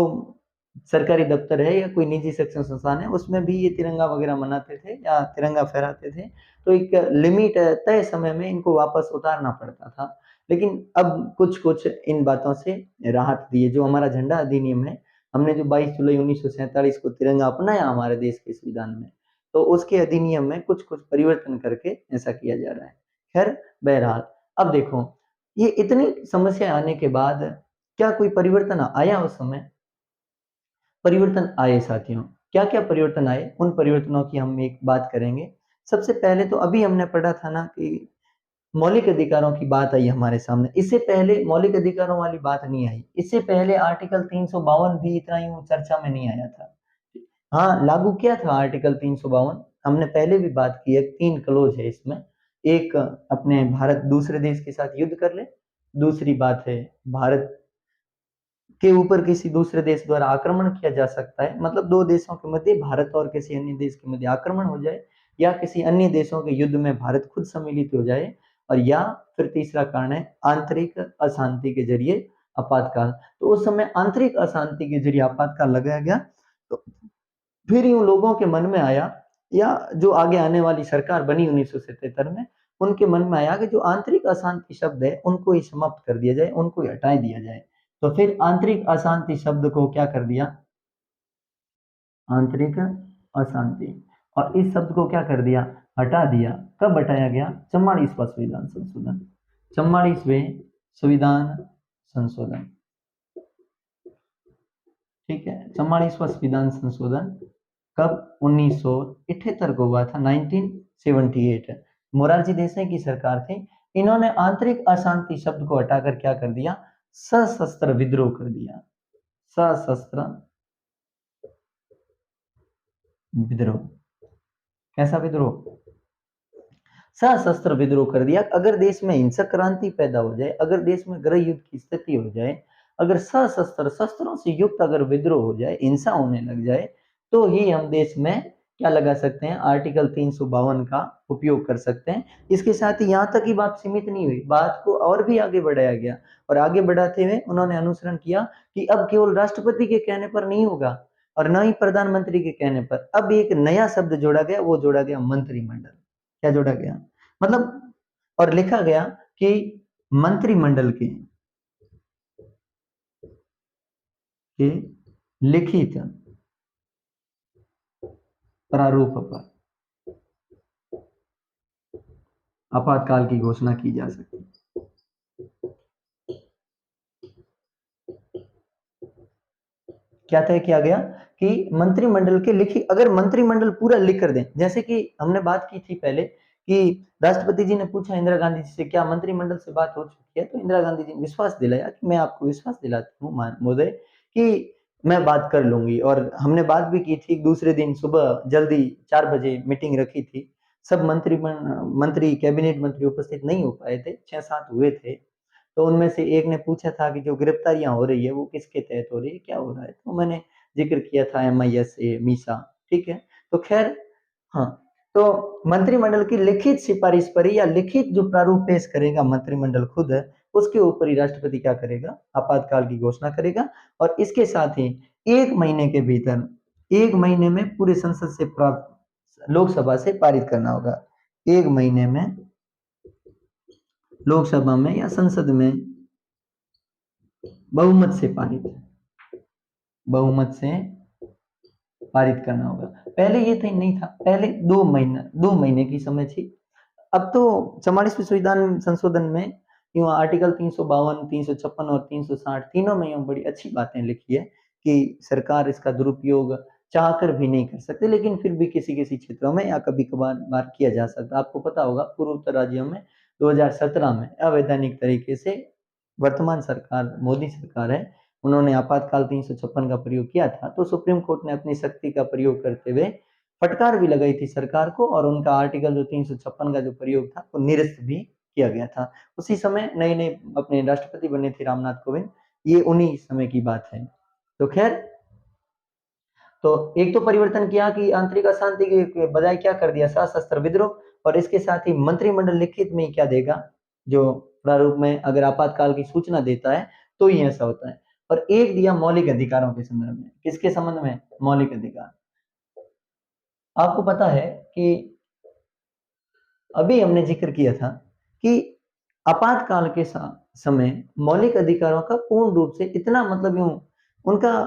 सरकारी दफ्तर है या कोई निजी शिक्षण संस्थान है उसमें भी ये तिरंगा वगैरह मनाते थे या तिरंगा फहराते थे, तो एक लिमिट तय समय में इनको वापस उतारना पड़ता था। लेकिन अब कुछ कुछ इन बातों से राहत दी है। जो हमारा झंडा अधिनियम है, हमने जो 22 जुलाई 1947 को तिरंगा अपनाया हमारे देश के संविधान में, तो उसके अधिनियम में कुछ कुछ परिवर्तन करके ऐसा किया जा रहा है। खैर बहरहाल, अब देखो, ये इतनी समस्या आने के बाद क्या कोई परिवर्तन आया उस समय? परिवर्तन आए साथियों। क्या-क्या परिवर्तन आए? उन परिवर्तनों की हम एक बात करेंगे। सबसे पहले तो अभी हमने पढ़ा था ना कि मौलिक अधिकारों की बात आई हमारे सामने। इससे पहले मौलिक अधिकारों वाली बात नहीं आई। इससे पहले आर्टिकल 352 भी इतना यूँ चर्चा में नहीं आया था। हाँ, लागू क्या था आर्टिकल 352? हमने पहले भी बात की है, 3 क्लॉज़ है इसमें। एक, अपने भारत दूसरे देश के साथ युद्ध कर ले। दूसरी बात है, भारत के ऊपर किसी दूसरे देश द्वारा आक्रमण किया जा सकता है, मतलब 2 देशों के मध्य, भारत और किसी अन्य देश के मध्य आक्रमण हो जाए, या किसी अन्य देशों के युद्ध में भारत खुद सम्मिलित हो जाए, और या फिर तीसरा कारण है आंतरिक अशांति के ज़रिए आपातकाल। तो उस समय आंतरिक अशांति के ज़रिए आपातकाल लगाया गया। तो फिर यूँ लोगों के मन में आया, या जो आगे आने वाली सरकार बनी 1977 में, उनके मन में आया कि जो आंतरिक अशांति शब्द है, उनको ही समाप्त कर दिया जाए, उनको ही हटा दिया जाए। तो फिर आंतरिक अशांति शब्द को क्या कर दिया? आंतरिक अशांति, और इस शब्द को क्या कर दिया? हटा दिया। कब हटाया गया? 44वां संविधान संशोधन। 44वें संविधान संशोधन, ठीक है? 44वां संविधान संशोधन कब? 1978 को हुआ था, 1978। मोरारजी देसाई की सरकार थी। इन्होंने आंतरिक अशांति शब्द को हटाकर क्या कर दिया? सशस्त्र विद्रोह कर दिया। सशस्त्र विद्रोह। कैसा विद्रोह? सशस्त्र विद्रोह कर दिया। अगर देश में हिंसक क्रांति पैदा हो जाए, अगर देश में गृह युद्ध की स्थिति हो जाए, अगर सशस्त्र शस्त्रों से युक्त अगर विद्रोह हो जाए, हिंसा होने लग जाए, तो ही हम देश में क्या लगा सकते हैं? आर्टिकल 352 का उपयोग कर सकते हैं। इसके साथ ही यहाँ तक ही बात सीमित नहीं हुई, बात को और भी आगे बढ़ाया गया, और आगे बढ़ाते हुए उन्होंने अनुसरण किया कि अब केवल राष्ट्रपति के कहने पर नहीं होगा, और न ही प्रधानमंत्री के कहने पर। अब एक नया शब्द जोड़ा गया, वो जोड़ा गया मंत्रिमंडल। क्या जोड़ा गया? मतलब, और लिखा गया कि मंत्रिमंडल के लिखित प्रारूप पर आपातकाल की घोषणा की जा सकती है। क्या तय किया गया कि मंत्रिमंडल के लिखित, अगर मंत्रिमंडल पूरा लिख कर दें, जैसे कि हमने बात की थी पहले कि राष्ट्रपति जी ने पूछा इंदिरा गांधी जी से, क्या मंत्रिमंडल से बात हो चुकी है? तो इंदिरा गांधी जी ने विश्वास दिलाया कि मैं आपको विश्वास दिलाती हूँ महोदय कि मैं बात कर लूंगी। और हमने बात भी की थी, दूसरे दिन सुबह जल्दी 4 बजे मीटिंग रखी थी। सब मंत्री कैबिनेट मंत्री उपस्थित नहीं हो पाए थे, 6-7 हुए थे। तो उनमें से एक ने पूछा था कि जो गिरफ्तारियां हो रही है वो किसके तहत हो रही है, क्या हो रहा है? तो मैंने जिक्र किया था MIS, मीसा, ठीक है? तो खैर, हाँ, तो मंत्रिमंडल की लिखित सिफारिश पर ही, या लिखित जो प्रारूप पेश करेगा मंत्रिमंडल खुद है, उसके ऊपर ही राष्ट्रपति क्या करेगा? आपातकाल की घोषणा करेगा। और इसके साथ ही 1 महीने के भीतर, 1 महीने में पूरे संसद से प्राप्त, लोकसभा से पारित करना होगा। 1 महीने में लोकसभा में या संसद में बहुमत से पारित, बहुमत से पारित करना होगा। पहले ये तो नहीं था, पहले 2 महीने की समय थी। अब तो 44वें संविधान संशोधन में यूँ आर्टिकल 352, 356 और 360 तीनों में यूँ बड़ी अच्छी बातें लिखी है कि सरकार इसका दुरुपयोग चाहकर भी नहीं कर सकती, लेकिन फिर भी किसी-किसी क्षेत्रों में या कभी-कभार किया जा सकता है। आपको पता होगा पूर्वोत्तर राज्यों में 2017 में अवैधानिक तरीके से वर्तमान सरकार, मोदी सरकार है, उन्होंने आपातकाल 356 का प्रयोग किया था, तो सुप्रीम कोर्ट ने अपनी शक्ति का प्रयोग करते हुए फटकार भी लगाई थी सरकार को, और उनका आर्टिकल जो 356 का जो प्रयोग था वो निरस्त भी किया गया था। उसी समय नए-नए अपने राष्ट्रपति बने थे रामनाथ कोविंद, ये उन्हीं समय की बात है। तो खैर, तो एक तो परिवर्तन किया कि आंतरिक अशांति के बजाय क्या कर दिया, सशस्त्र विद्रोह, और इसके साथ ही मंत्रिमंडल लिखित में क्या देगा, जो प्रारूप में अगर आपातकाल की सूचना देता है तो ही ऐसा होता है। और एक दिया मौलिक अधिकारों के संदर्भ में। किसके संबंध में? मौलिक अधिकार। आपको पता है कि अभी हमने जिक्र किया था कि आपातकाल के समय मौलिक अधिकारों का पूर्ण रूप से इतना मतलब यूं उनका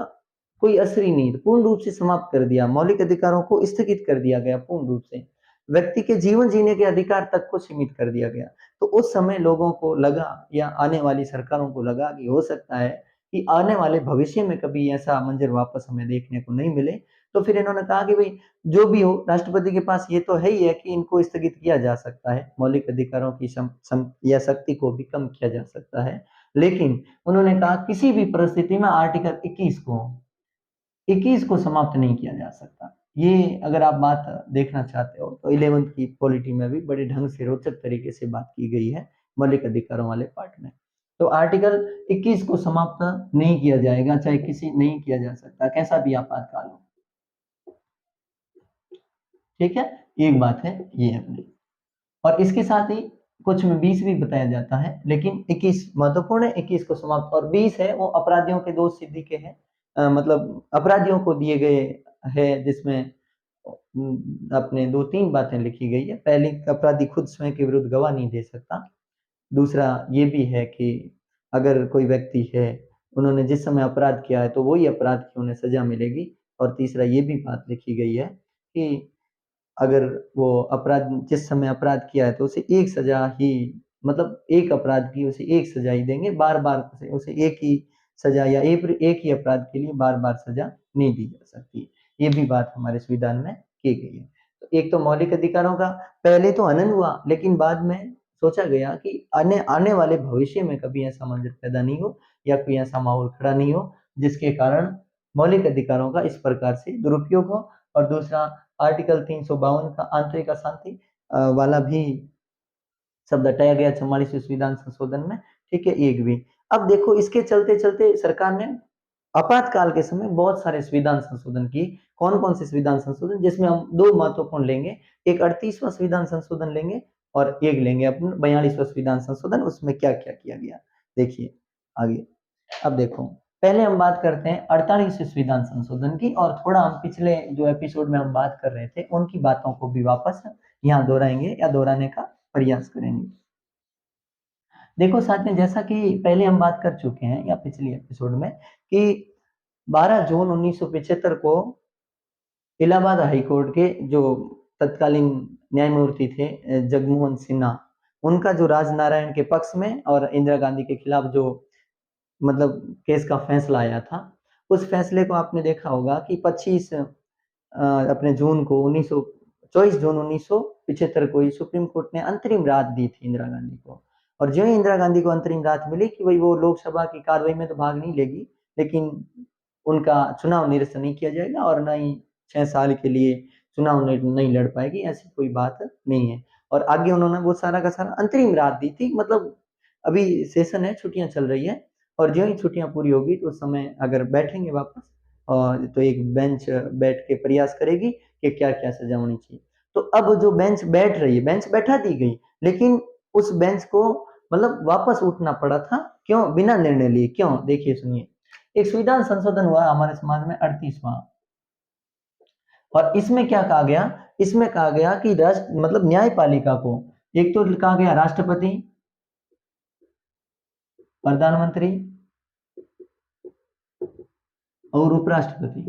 कोई असर ही नहीं, पूर्ण रूप से समाप्त कर दिया, मौलिक अधिकारों को स्थगित कर दिया गया पूर्ण रूप से, व्यक्ति के जीवन जीने के अधिकार तक को सीमित कर दिया गया। तो उस समय लोगों को लगा या आने वाली सरकारों को लगा कि हो सकता है कि आने वाले भविष्य में कभी ऐसा मंजर वापस हमें देखने को नहीं मिले। तो फिर इन्होंने कहा कि भाई जो भी हो, राष्ट्रपति के पास ये तो है ही है कि इनको स्थगित किया जा सकता है, मौलिक अधिकारों की या शक्ति को भी कम किया जा सकता है। लेकिन उन्होंने कहा किसी भी परिस्थिति में आर्टिकल 21 को समाप्त नहीं किया जा सकता। ये अगर आप बात देखना चाहते हो तो 11th की पॉलिटी में भी बड़े ढंग से रोचक तरीके से बात की गई है मौलिक अधिकारों वाले पार्ट में। तो आर्टिकल 21 को समाप्त नहीं किया जाएगा, चाहे किसी नहीं किया जा सकता, कैसा भी आपातकाल हो। ठीक है, एक बात है ये अपनी। और इसके साथ ही कुछ में 20 भी बताया जाता है, लेकिन 21 महत्वपूर्ण है, 21 को समाप्त, और 20 है वो अपराधियों के दोष सिद्धि के हैं, मतलब अपराधियों को दिए गए है, जिसमें अपने 2-3 बातें लिखी गई है। पहली, अपराधी खुद स्वयं के विरुद्ध गवाह नहीं दे सकता। दूसरा ये भी है कि अगर कोई व्यक्ति है, उन्होंने जिस समय अपराध किया है तो वही अपराध की उन्हें सजा मिलेगी। और तीसरा ये भी बात लिखी गई है कि अगर वो अपराध जिस समय अपराध किया है तो उसे एक सजा ही, मतलब एक अपराध की उसे एक सजा ही देंगे, बार-बार उसे एक ही सजा या एक ही अपराध के लिए बार-बार सजा नहीं दी जा सकती। ये भी बात हमारे संविधान में की गई है। तो एक तो मौलिक अधिकारों का पहले तो हनन हुआ, लेकिन बाद में सोचा गया कि आने आने वाले भविष्य में कभी ऐसा मंजर पैदा नहीं हो या कोई ऐसा माहौल खड़ा नहीं हो जिसके कारण मौलिक अधिकारों का इस प्रकार से दुरुपयोग हो। और दूसरा, आर्टिकल 352 का आंतरिक अशांति वाला भी शब्द हटाया गया 44वें संविधान संशोधन में। ठीक है, एक भी। अब देखो इसके चलते-चलते सरकार ने आपातकाल के समय बहुत सारे संविधान संशोधन किए। कौन-कौन से संविधान संशोधन? जिसमें हम 2 महत्वपूर्ण लेंगे, एक 38वां संविधान संशोधन लेंगे और एक लेंगे अपन 42वां संविधान संशोधन। उसमें क्या-क्या किया गया? देखिए आगे। अब देखो, पहले हम बात करते हैं 48वें संविधान संशोधन की, और थोड़ा हम पिछले जो एपिसोड में हम बात कर रहे थे उनकी बातों को भी वापस यहाँ दोहराएंगे या दोहराने का प्रयास करेंगे। देखो साथ में, जैसा कि पहले हम बात कर चुके हैं या पिछली एपिसोड में, कि 12 जून 1975 को इलाहाबाद हाई कोर्ट के जो तत्कालीन न्यायमूर्ति थे जगमोहन सिन्हा, उनका जो राजनारायण के पक्ष में और इंदिरा गांधी के खिलाफ जो मतलब केस का फैसला आया था, उस फैसले को आपने देखा होगा कि 25 अपने जून को 24 जून 1975 को ही सुप्रीम कोर्ट ने अंतरिम राहत दी थी इंदिरा गांधी को। और जो ही इंदिरा गांधी को अंतरिम राहत मिली कि भाई वो लोकसभा की कार्रवाई में तो भाग नहीं लेगी, लेकिन उनका चुनाव निरस्त नहीं किया जाएगा और ना ही 6 साल के लिए चुनाव नहीं लड़ पाएगी, ऐसी कोई बात नहीं है। और आगे उन्होंने वो सारा का सारा अंतरिम राहत दी थी, मतलब अभी सेशन है, छुट्टियां चल रही है, और जो ही छुट्टियां पूरी होगी तो उस समय अगर बैठेंगे वापस, और तो एक बेंच बैठ के प्रयास करेगी कि क्या-क्या सजा होनी चाहिए। तो अब जो बेंच बैठ रही है, बेंच बैठा दी गई, लेकिन उस बेंच को मतलब वापस उठना पड़ा था। क्यों? बिना निर्णय लिए। क्यों? देखिए सुनिए। एक संविधान संशोधन हुआ हमारे समाज में 38वां, और इसमें क्या कहा गया? इसमें कहा गया कि राष्ट्र मतलब न्यायपालिका को, एक तो कहा गया राष्ट्रपति, प्रधानमंत्री और उपराष्ट्रपति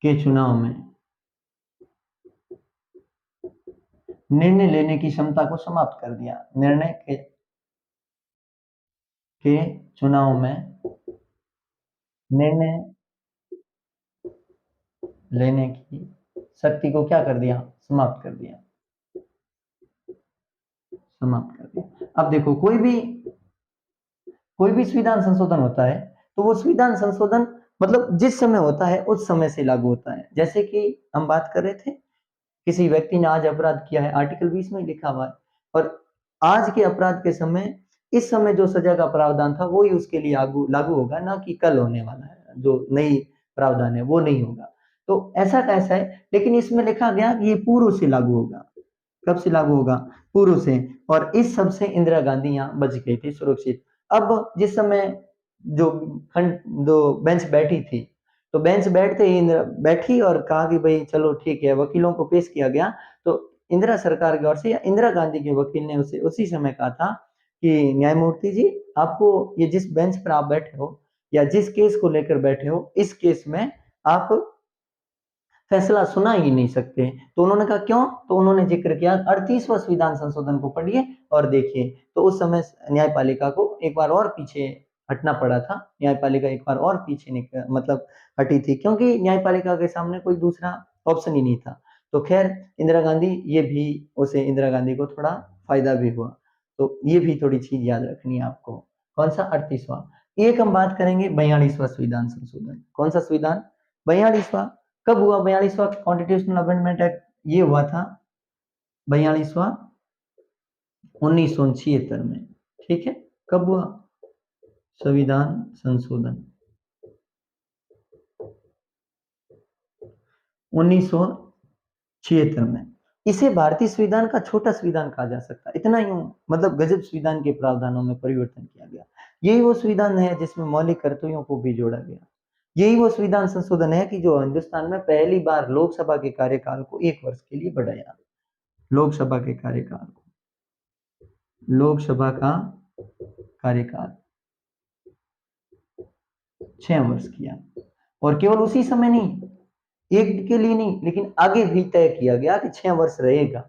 के चुनाव में निर्णय लेने की क्षमता को समाप्त कर दिया। निर्णय के चुनाव में निर्णय लेने की शक्ति को क्या कर दिया? समाप्त कर दिया। समाप्त कर दिया। अब देखो, कोई भी संविधान संशोधन होता है तो वो संविधान संशोधन मतलब जिस समय होता है उस समय से लागू होता है। जैसे कि हम बात कर रहे थे, किसी व्यक्ति ने आज अपराध किया है, आर्टिकल 20 में लिखा हुआ है, और आज के अपराध के समय इस समय जो सजा का प्रावधान था वो ही उसके लिए लागू होगा, ना कि कल होने वाला है जो नई प्रावधान है वो नहीं होगा। तो ऐसा कैसा है, लेकिन इसमें लिखा गया कि ये पूर्व से लागू होगा। कब से लागू होगा? पूर्व से। और इस सब से इंदिरा गांधी यहाँ बच गई थी सुरक्षित। अब जिस समय जो खंड जो बेंच बैठी थी, तो बेंच बैठते ही इंदिरा बैठी और कहा कि भाई चलो ठीक है, वकीलों को पेश किया गया। तो इंदिरा सरकार की ओर से या इंदिरा गांधी के वकील ने उसे उसी समय कहा था कि न्यायमूर्ति जी, आपको ये जिस बेंच पर आप बैठे हो या जिस केस को लेकर बैठे हो, इस केस में आप फैसला सुना ही नहीं सकते। तो उन्होंने कहा क्यों? तो उन्होंने जिक्र किया 38वां संविधान संशोधन को पढ़िए और देखिए। तो उस समय न्यायपालिका को एक बार और पीछे हटना पड़ा था। न्यायपालिका एक बार और पीछे मतलब हटी थी, क्योंकि न्यायपालिका के सामने कोई दूसरा ऑप्शन ही नहीं था। तो खैर इंदिरा गांधी, ये भी उसे इंदिरा गांधी को थोड़ा फायदा भी हुआ। तो ये भी थोड़ी चीज याद रखनी है आपको। कौन सा? 38वां। एक हम बात करेंगे 42वां संविधान संशोधन। कौन सा संविधान? 42वां। कब हुआ 42वां कॉन्स्टिट्यूशनल अमेंडमेंट एक्ट? ये हुआ था 42वां 1976 में। ठीक है, कब हुआ? संविधान संशोधन 1976 में। इसे भारतीय संविधान का छोटा संविधान कहा जा सकता है। इतना ही मतलब गजब संविधान के प्रावधानों में परिवर्तन किया गया। यही वो संविधान है जिसमें मौलिक कर्तव्यों को भी जोड़ा गया। यही वो संविधान संशोधन है कि जो हिंदुस्तान में पहली बार लोकसभा के कार्यकाल को 1 वर्ष के लिए बढ़ाया। लोकसभा के कार्यकाल को, लोकसभा का कार्यकाल 6 वर्ष किया। और केवल उसी समय नहीं, एक के लिए नहीं, लेकिन आगे भी तय किया गया कि 6 वर्ष रहेगा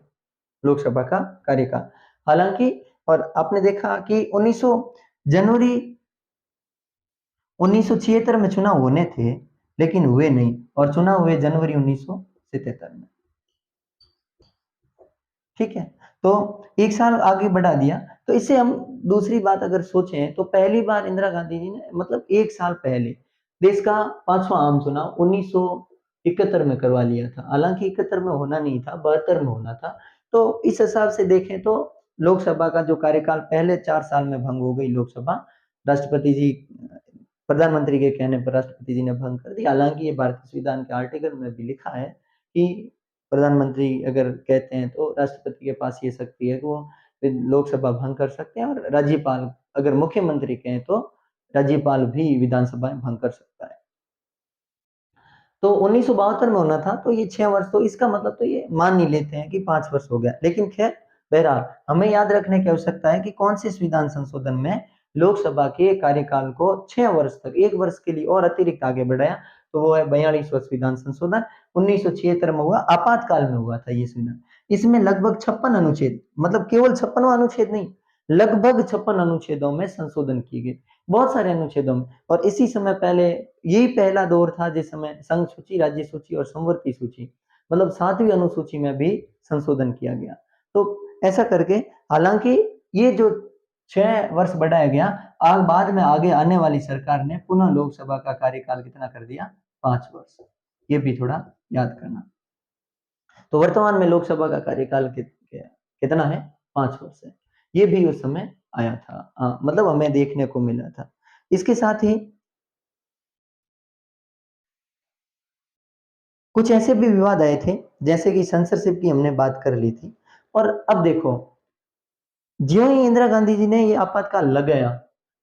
लोकसभा का कार्यकाल। हालांकि और आपने देखा कि जनवरी 1976 में चुनाव होने थे, लेकिन हुए नहीं, और चुनाव हुए जनवरी 1977 में। ठीक है, तो 1 साल आगे बढ़ा दिया। तो इससे हम दूसरी बात अगर सोचें तो पहली बार इंदिरा गांधी जी ने मतलब 1 साल पहले देश का 5वां आम चुनाव 1971 में करवा लिया था। हालांकि 71 में होना नहीं था, 72 में होना था। तो इस हिसाब से देखें तो लोकसभा का जो कार्यकाल पहले 4 साल में भंग हो गई लोकसभा। राष्ट्रपति जी, प्रधानमंत्री के कहने पर राष्ट्रपति जी ने भंग कर दी। हालांकि ये भारतीय संविधान के आर्टिकल में भी लिखा है कि प्रधानमंत्री अगर कहते हैं तो राष्ट्रपति के पास ये शक्ति है कि वो लोकसभा भंग कर सकते हैं, और राज्यपाल अगर मुख्यमंत्री कहें तो राज्यपाल भी विधानसभा भंग कर सकता है। तो 1972 में होना था, तो ये 6 वर्ष, तो इसका मतलब तो ये मान ही लेते हैं कि 5 वर्ष हो गया। लेकिन खैर बहरहाल हमें याद रखने की आवश्यकता है कि कौन से संविधान संशोधन में लोकसभा के कार्यकाल को 6 वर्ष तक 1 वर्ष के लिए और अतिरिक्त आगे बढ़ाया। तो वो है 42वां संविधान संशोधन। 1976 में हुआ, आपातकाल में हुआ था ये संविधान। इसमें लगभग 56 अनुच्छेद, मतलब केवल 56वां अनुच्छेद नहीं, लगभग 56 अनुच्छेदों में संशोधन किए गए, बहुत सारे अनुच्छेदों में। और इसी समय पहले यही पहला दौर था जिस समय संघ सूची, राज्य सूची और संवर्ती सूची, मतलब 7वीं अनुसूची में भी संशोधन किया गया। तो ऐसा करके, हालांकि ये जो 6 वर्ष बढ़ाया गया, आग बाद में आगे आने वाली सरकार ने पुनः लोकसभा का कार्यकाल कितना कर दिया? 5 वर्ष। ये भी थोड़ा याद करना। तो वर्तमान में लोकसभा का कार्यकाल कितना है? 5 वर्ष है। ये भी उस समय आया था, मतलब हमें देखने को मिला था। इसके साथ ही कुछ ऐसे भी विवाद आए थे, जैसे कि सेंसरशिप की हमने बात कर ली थी। और अब देखो, ज्यों ही इंदिरा गांधी जी ने ये आपातकाल लगाया,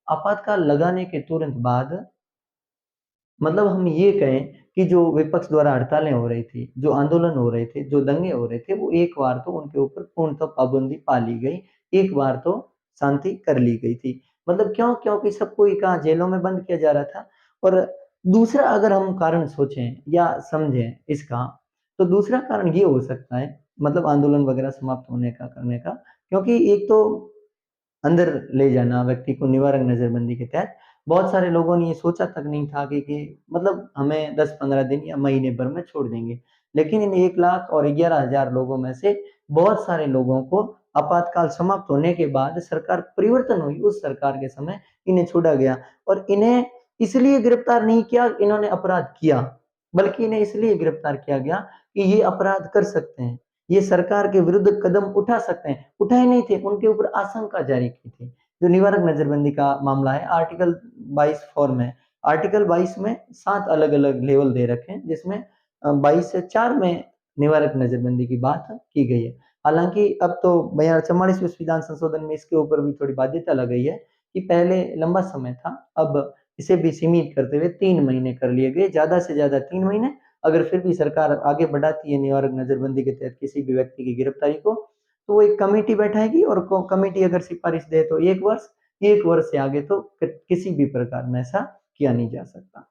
आपातकाल लगाने के तुरंत बाद मतलब हम ये कहें कि जो विपक्ष द्वारा हड़तालें हो रही थी, जो आंदोलन हो रहे थे, जो दंगे हो रहे थे, वो एक बार तो उनके ऊपर पूर्णतः पाबंदी पा ली गई, एक बार तो शांति कर ली गई थी। मतलब क्यों? क्योंकि सबको ही कहाँ जेलों में बंद किया जा रहा था। और दूसरा अगर हम कारण सोचें या समझें इसका, तो दूसरा कारण ये हो सकता है, मतलब आंदोलन वगैरह समाप्त होने का, करने का, क्योंकि एक तो अंदर ले जाना व्यक्ति को निवारक नजरबंदी के तहत, बहुत सारे लोगों ने ये सोचा तक नहीं था कि मतलब हमें 10-15 दिन या महीने भर में छोड़ देंगे। लेकिन इन 1,11,000 लोगों में से बहुत सारे लोगों को आपातकाल समाप्त होने के बाद सरकार परिवर्तन हुई, उस सरकार के समय इन्हें छोड़ा गया। और इन्हें इसलिए गिरफ्तार नहीं किया इन्होंने अपराध किया, बल्कि इन्हें इसलिए गिरफ्तार किया गया कि ये अपराध कर सकते हैं। ये सरकार के विरुद्ध कदम उठा सकते हैं, उठाए नहीं थे, उनके ऊपर आशंका जारी की थी। जो निवारक नजरबंदी का मामला है, आर्टिकल 22 में, आर्टिकल 22 में 7 अलग-अलग लेवल दे रखे हैं, जिसमें 22 से 4 में निवारक नजरबंदी की बात की गई है। हालांकि अब तो 44वें संविधान संशोधन में इसके ऊपर भी थोड़ी बाध्यता लगाई है कि पहले लंबा समय था, अब इसे भी सीमित करते हुए 3 महीने कर लिए गए, ज्यादा से ज्यादा 3 महीने। अगर फिर भी सरकार आगे बढ़ाती है निवारक नजरबंदी के तहत किसी भी व्यक्ति की गिरफ्तारी को, तो वो एक कमेटी बैठाएगी और कमेटी अगर सिफारिश दे तो 1 वर्ष, 1 वर्ष से आगे तो किसी भी प्रकार में ऐसा किया नहीं जा सकता।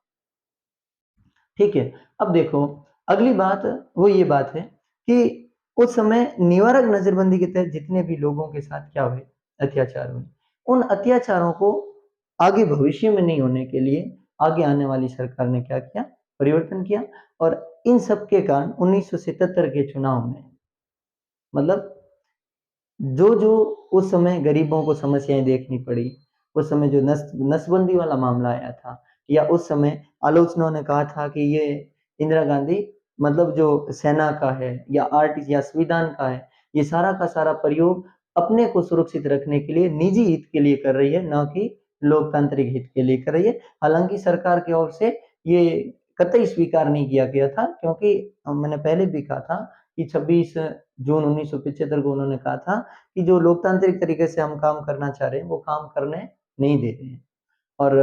ठीक है, अब देखो अगली बात वो ये बात है कि उस समय निवारक नजरबंदी के तहत जितने भी लोगों के साथ क्या हुए, अत्याचार हुए, उन अत्याचारों को आगे भविष्य में नहीं होने के लिए आगे आने वाली सरकार ने क्या किया, परिवर्तन किया। और इन सब के कारण 1977 के चुनाव में, मतलब जो उस समय गरीबों को समस्याएं देखनी पड़ी, उस समय जो नसबंदी वाला मामला आया था, या उस समय आलोचनाओं ने कहा था कि ये इंदिरा गांधी मतलब जो सेना का है या आर्ट या संविधान का है, ये सारा का सारा प्रयोग अपने को सुरक्षित रखने के लिए निजी हित के लिए कर रही है, ना कि लोकतांत्रिक हित के लिए कर रही है। हालांकि सरकार की ओर से ये कतई स्वीकार नहीं किया गया था, क्योंकि मैंने पहले भी कहा था कि 26 जून 1975 को उन्होंने कहा था कि जो लोकतांत्रिक तरीके से हम काम करना चाह रहे हैं वो काम करने नहीं दे रहे हैं। और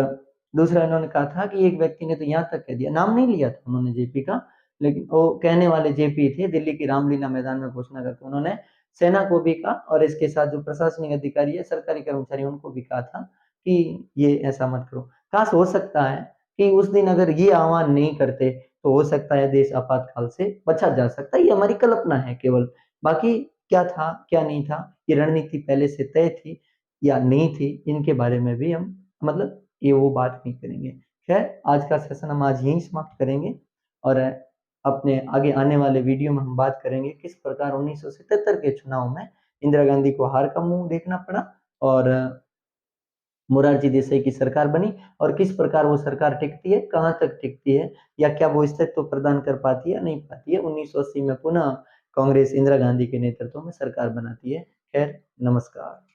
दूसरा इन्होंने कहा था कि एक व्यक्ति ने तो यहाँ तक कह दिया, नाम नहीं लिया था उन्होंने जेपी का, लेकिन वो कहने वाले जेपी थे, दिल्ली की रामलीला मैदान में घोषणा करके उन्होंने सेना को भी कहा और इसके साथ जो प्रशासनिक अधिकारी है, सरकारी कर्मचारी, उनको भी कहा था कि ये ऐसा मत करो। काश हो सकता है कि उस दिन अगर ये आह्वान नहीं करते तो हो सकता है देश आपातकाल से बचा जा सकता है। ये हमारी कल्पना है केवल, बाकी क्या था क्या नहीं था, ये रणनीति पहले से तय थी या नहीं थी, इनके बारे में भी हम मतलब ये वो बात नहीं करेंगे। खैर, आज का सेशन हम आज यहीं समाप्त करेंगे और अपने आगे आने वाले वीडियो में हम बात करेंगे किस प्रकार 1977 के चुनाव में इंदिरा गांधी को हार का मुंह देखना पड़ा और मोरारजी देसाई की सरकार बनी, और किस प्रकार वो सरकार टिकती है, कहाँ तक टिकती है, या क्या वो अस्तित्व प्रदान कर पाती है या नहीं पाती है। 1980 में पुनः कांग्रेस इंदिरा गांधी के नेतृत्व में सरकार बनाती है। खैर, नमस्कार।